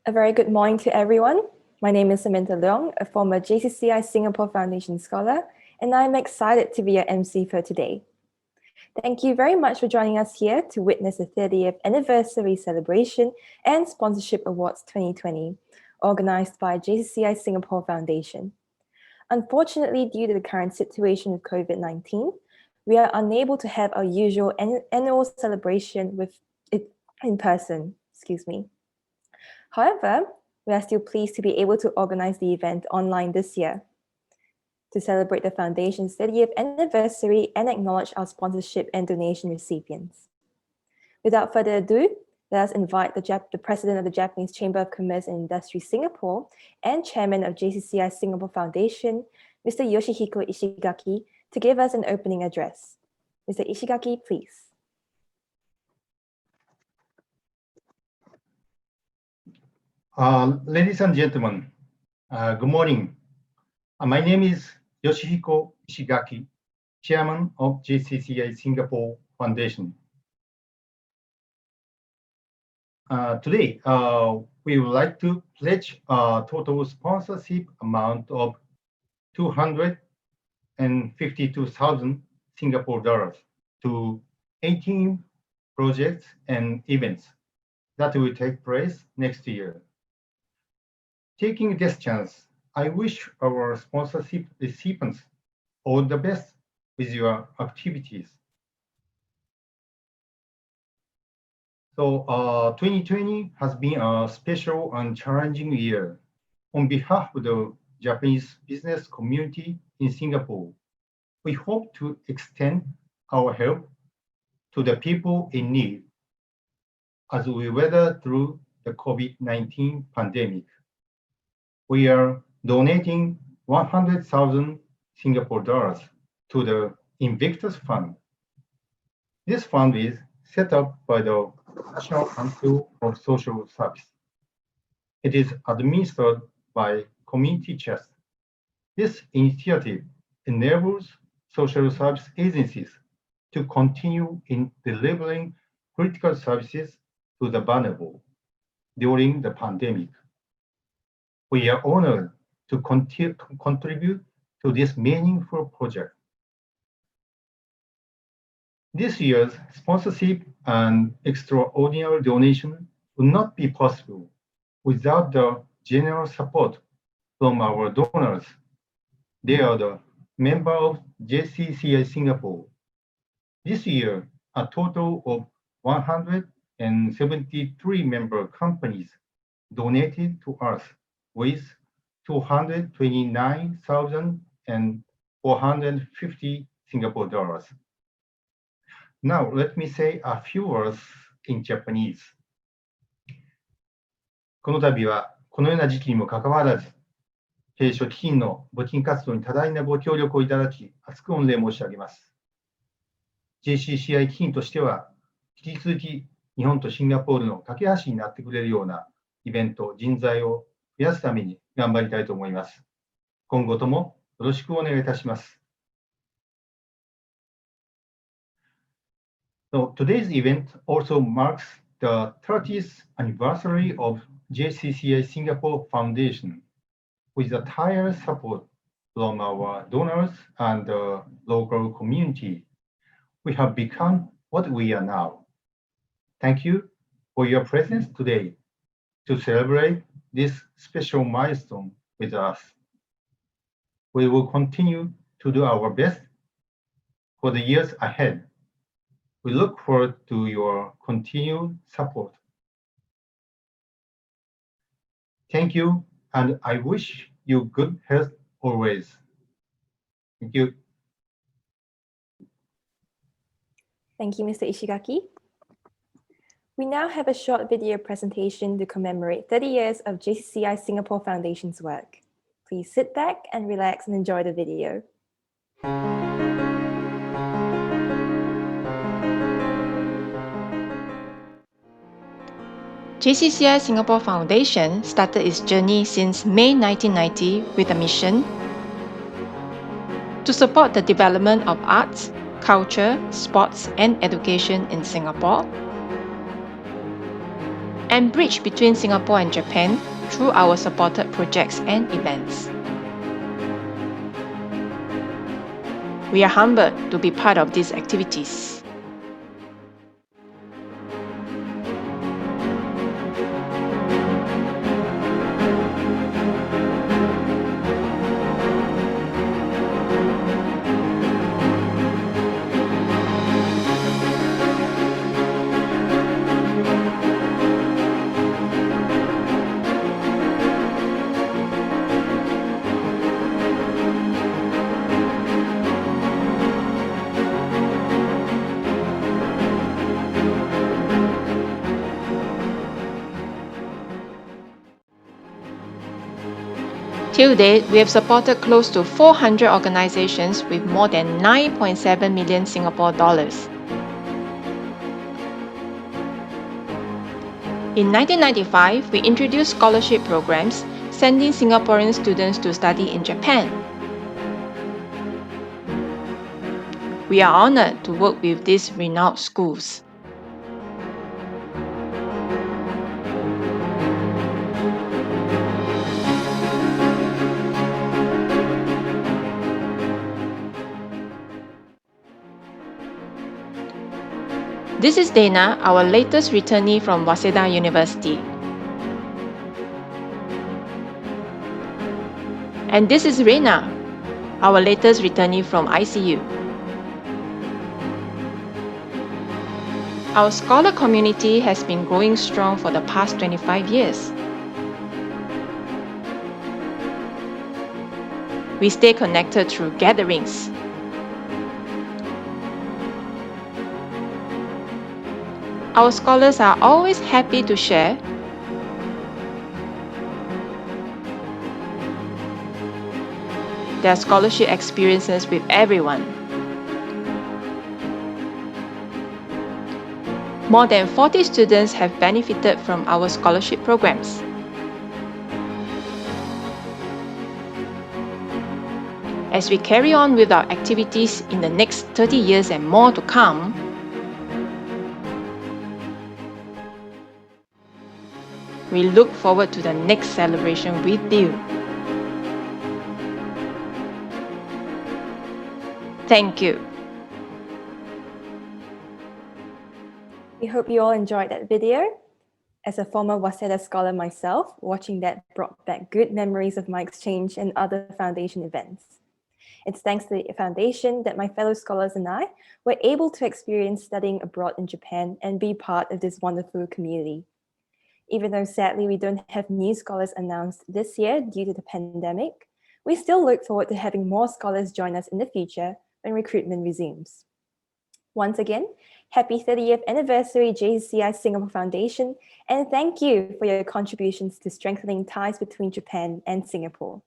A very good morning to everyone. My name is Samantha Leong, a former JCCI Singapore Foundation scholar, and I'm excited to be your MC for today. Thank you very much for joining us here to witness the 30th anniversary celebration and sponsorship awards 2020, organized by JCCI Singapore Foundation. Unfortunately, due to the current situation with COVID-19, we are unable to have our usual annual celebration with it in person. However, we are still pleased to be able to organize the event online this year to celebrate the Foundation's 30th anniversary and acknowledge our sponsorship and donation recipients. Without further ado, let us invite the President of the Japanese Chamber of Commerce and Industry Singapore and Chairman of JCCI Singapore Foundation, Mr. Yoshihiko Ishigaki, to give us an opening address. Mr. Ishigaki, please. Ladies and gentlemen, good morning. My name is Yoshihiko Ishigaki, Chairman of JCCI Singapore Foundation. Today, we would like to pledge a total sponsorship amount of 252,000 Singapore dollars to 18 projects and events that will take place next year. Taking this chance, I wish our sponsorship recipients all the best with your activities. So 2020 has been a special and challenging year. On behalf of the Japanese business community in Singapore, we hope to extend our help to the people in need as we weather through the COVID-19 pandemic. We are donating 100,000 Singapore dollars to the Invictus Fund. This fund is set up by the National Council of Social Service. It is administered by Community Chest. This initiative enables social service agencies to continue in delivering critical services to the vulnerable during the pandemic. We are honored to contribute to this meaningful project. This year's sponsorship and extraordinary donation would not be possible without the generous support from our donors. They are the member of JCCI Singapore. This year, a total of 173 member companies donated to us with 229,450 Singapore dollars. Now, let me say a few words in Japanese. この度はこのような時期にもかかわらず、弊所基金の募金活動に多大なご協力をいただき、厚く御礼申し上げます。JCCI 基金としては、引き続き日本とシンガポールの架け橋になってくれるようなイベント、人材を増やすために頑張りたいと思います。今後ともよろしくお願いいたします。So today's event also marks the 30th anniversary of JCCI Singapore Foundation. With the tireless support from our donors and the local community, we have become what we are now. Thank you for your presence today to celebrate this special milestone with us. We will continue to do our best for the years ahead. We look forward to your continued support. Thank you, and I wish you good health always. Thank you. Thank you, Mr. Ishigaki. We now have a short video presentation to commemorate 30 years of JCCI Singapore Foundation's work. Please sit back and relax and enjoy the video. JCCI Singapore Foundation started its journey since May 1990 with a mission to support the development of arts, culture, sports and education in Singapore, and bridge between Singapore and Japan through our supported projects and events. We are humbled to be part of these activities. Till date, we have supported close to 400 organizations with more than 9.7 million Singapore dollars. In 1995, we introduced scholarship programs, sending Singaporean students to study in Japan. We are honored to work with these renowned schools. This is Dana, our latest returnee from Waseda University. And this is Reina, our latest returnee from ICU. Our scholar community has been growing strong for the past 25 years. We stay connected through gatherings. Our scholars are always happy to share their scholarship experiences with everyone. More than 40 students have benefited from our scholarship programs. As we carry on with our activities in the next 30 years and more to come, we look forward to the next celebration with you. Thank you. We hope you all enjoyed that video. As a former Waseda scholar myself, watching that brought back good memories of my exchange and other foundation events. It's thanks to the foundation that my fellow scholars and I were able to experience studying abroad in Japan and be part of this wonderful community. Even though sadly we don't have new scholars announced this year due to the pandemic, we still look forward to having more scholars join us in the future when recruitment resumes. Once again, happy 30th anniversary JCCI Singapore Foundation, and thank you for your contributions to strengthening ties between Japan and Singapore.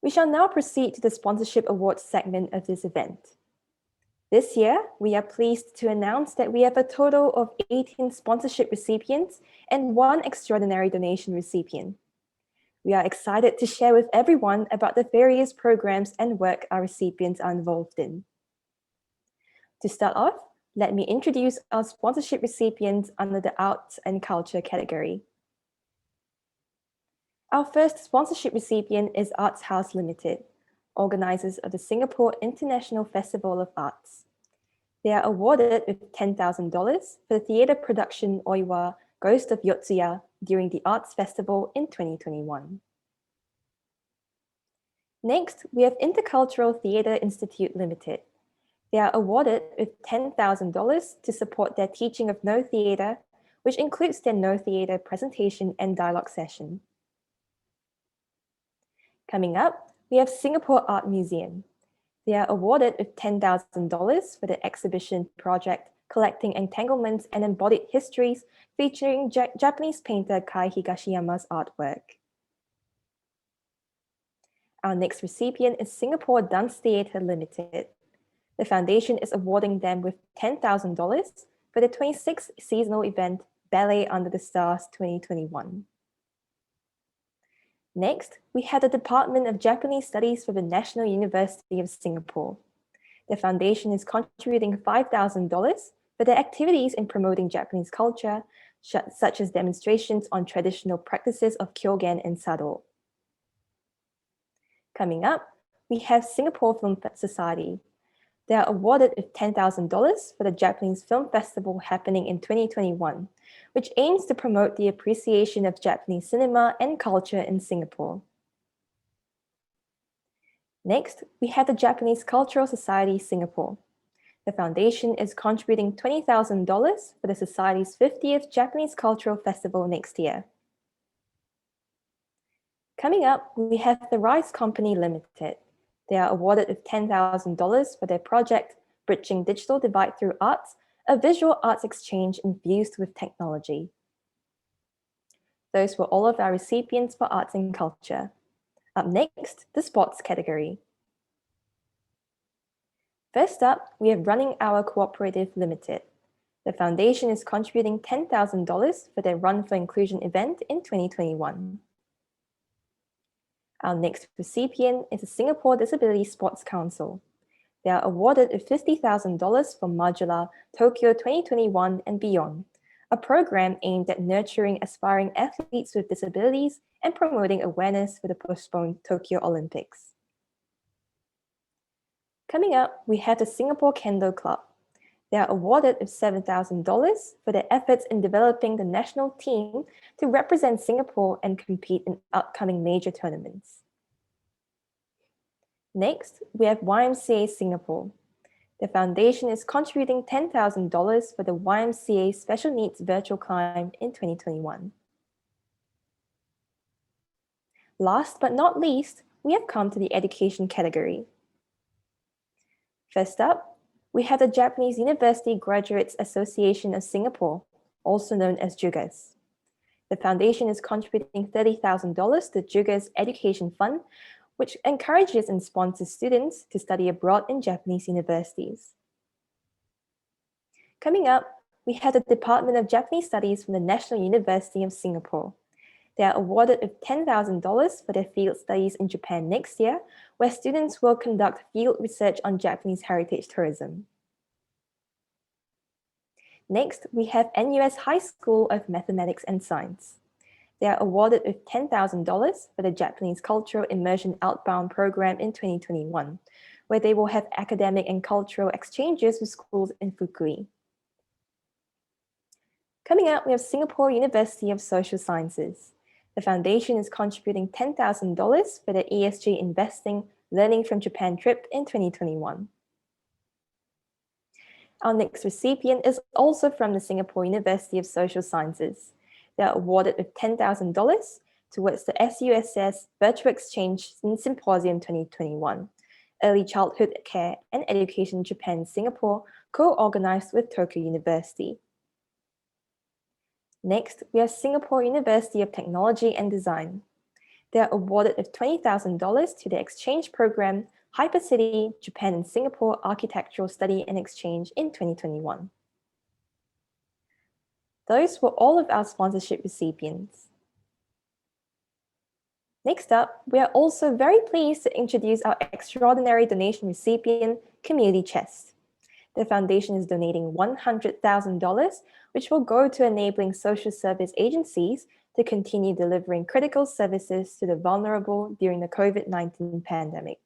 We shall now proceed to the sponsorship awards segment of this event. This year, we are pleased to announce that we have a total of 18 sponsorship recipients and 1 extraordinary donation recipient. We are excited to share with everyone about the various programs and work our recipients are involved in. To start off, let me introduce our sponsorship recipients under the Arts and Culture category. Our first sponsorship recipient is Arts House Limited, organizers of the Singapore International Festival of Arts. They are awarded with $10,000 for the theatre production Oiwa Ghost of Yotsuya during the Arts Festival in 2021. Next, we have Intercultural Theatre Institute Limited. They are awarded with $10,000 to support their teaching of No Theatre, which includes their No Theatre presentation and dialogue session. Coming up, we have Singapore Art Museum. They are awarded with $10,000 for the exhibition project Collecting Entanglements and Embodied Histories featuring Japanese painter Kai Higashiyama's artwork. Our next recipient is Singapore Dance Theatre Limited. The foundation is awarding them with $10,000 for the 26th seasonal event Ballet Under the Stars 2021. Next, we have the Department of Japanese Studies for the National University of Singapore. The foundation is contributing $5,000 for their activities in promoting Japanese culture, such as demonstrations on traditional practices of Kyogen and Sado. Coming up, we have Singapore Film Society. They are awarded with $10,000 for the Japanese Film Festival happening in 2021, which aims to promote the appreciation of Japanese cinema and culture in Singapore. Next, we have the Japanese Cultural Society Singapore. The foundation is contributing $20,000 for the Society's 50th Japanese Cultural Festival next year. Coming up, we have the Rice Company Limited. They are awarded with $10,000 for their project, Bridging Digital Divide Through Arts, a visual arts exchange infused with technology. Those were all of our recipients for arts and culture. Up next, the sports category. First up, we have Running Hour Cooperative Limited. The foundation is contributing $10,000 for their Run for Inclusion event in 2021. Our next recipient is the Singapore Disability Sports Council. They are awarded with $50,000 for Modular Tokyo 2021 and Beyond, a program aimed at nurturing aspiring athletes with disabilities and promoting awareness for the postponed Tokyo Olympics. Coming up, we have the Singapore Kendo Club. They are awarded with $7,000 for their efforts in developing the national team to represent Singapore and compete in upcoming major tournaments. Next, we have YMCA Singapore. The foundation is contributing $10,000 for the YMCA Special Needs Virtual Climb in 2021. Last but not least, we have come to the education category. First up, we have the Japanese University Graduates Association of Singapore, also known as JUGAS. The foundation is contributing $30,000 to JUGAS Education Fund, which encourages and sponsors students to study abroad in Japanese universities. Coming up, we have the Department of Japanese Studies from the National University of Singapore. They are awarded with $10,000 for their field studies in Japan next year, where students will conduct field research on Japanese heritage tourism. Next, we have NUS High School of Mathematics and Science. They are awarded with $10,000 for the Japanese Cultural Immersion Outbound Program in 2021, where they will have academic and cultural exchanges with schools in Fukui. Coming up, we have Singapore University of Social Sciences. The foundation is contributing $10,000 for the ESG Investing Learning from Japan trip in 2021. Our next recipient is also from the Singapore University of Social Sciences. They are awarded with $10,000 towards the SUSS Virtual Exchange Symposium 2021, Early Childhood Care and Education in Japan, Singapore, co-organized with Tokyo University. Next, we have Singapore University of Technology and Design. They are awarded with $20,000 to the exchange program Hypercity Japan and Singapore Architectural Study and Exchange in 2021. Those were all of our sponsorship recipients. Next up, we are also very pleased to introduce our extraordinary donation recipient, Community Chest. The foundation is donating $100,000, which will go to enabling social service agencies to continue delivering critical services to the vulnerable during the COVID-19 pandemic.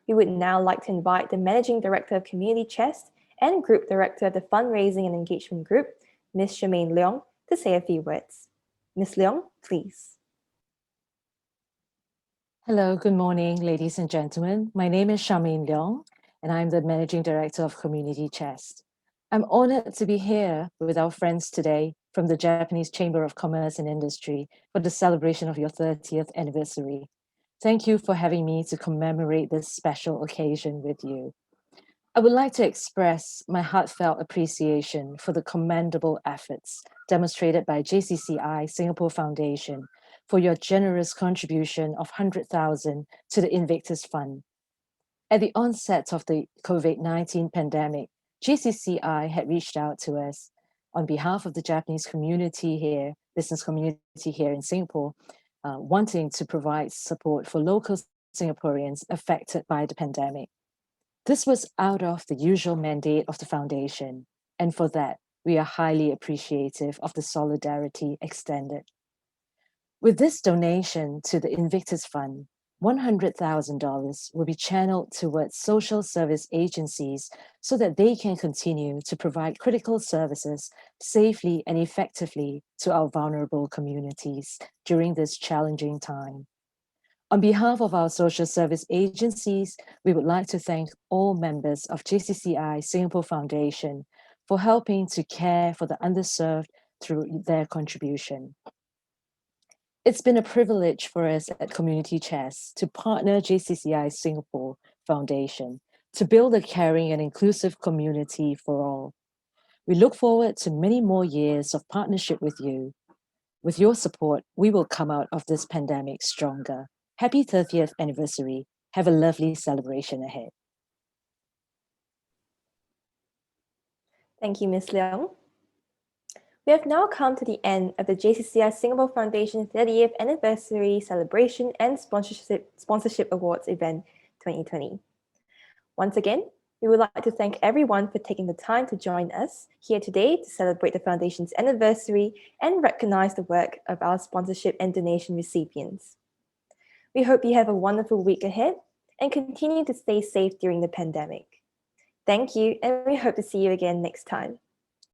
We would now like to invite the Managing Director of Community Chest and Group Director of the Fundraising and Engagement Group, Ms. Charmaine Leong, to say a few words. Ms. Leong, please. Hello, good morning, ladies and gentlemen. My name is Charmaine Leong, and I'm the Managing Director of Community Chest. I'm honored to be here with our friends today from the Japanese Chamber of Commerce and Industry for the celebration of your 30th anniversary. Thank you for having me to commemorate this special occasion with you. I would like to express my heartfelt appreciation for the commendable efforts demonstrated by JCCI Singapore Foundation for your generous contribution of $100,000 to the Invictus Fund. At the onset of the COVID-19 pandemic, JCCI had reached out to us on behalf of the Japanese community here, business community here in Singapore, wanting to provide support for local Singaporeans affected by the pandemic. This was out of the usual mandate of the foundation, and for that, we are highly appreciative of the solidarity extended. With this donation to the Invictus Fund, $100,000 will be channeled towards social service agencies so that they can continue to provide critical services safely and effectively to our vulnerable communities during this challenging time. On behalf of our social service agencies, we would like to thank all members of JCCI Singapore Foundation for helping to care for the underserved through their contribution. It's been a privilege for us at Community Chest to partner JCCI Singapore Foundation to build a caring and inclusive community for all. We look forward to many more years of partnership with you. With your support, we will come out of this pandemic stronger. Happy 30th anniversary. Have a lovely celebration ahead. Thank you, Ms. Leong. We have now come to the end of the JCCI Singapore Foundation 30th Anniversary Celebration and Sponsorship Awards event 2020. Once again, we would like to thank everyone for taking the time to join us here today to celebrate the Foundation's anniversary and recognize the work of our sponsorship and donation recipients. We hope you have a wonderful week ahead and continue to stay safe during the pandemic. Thank you, and we hope to see you again next time.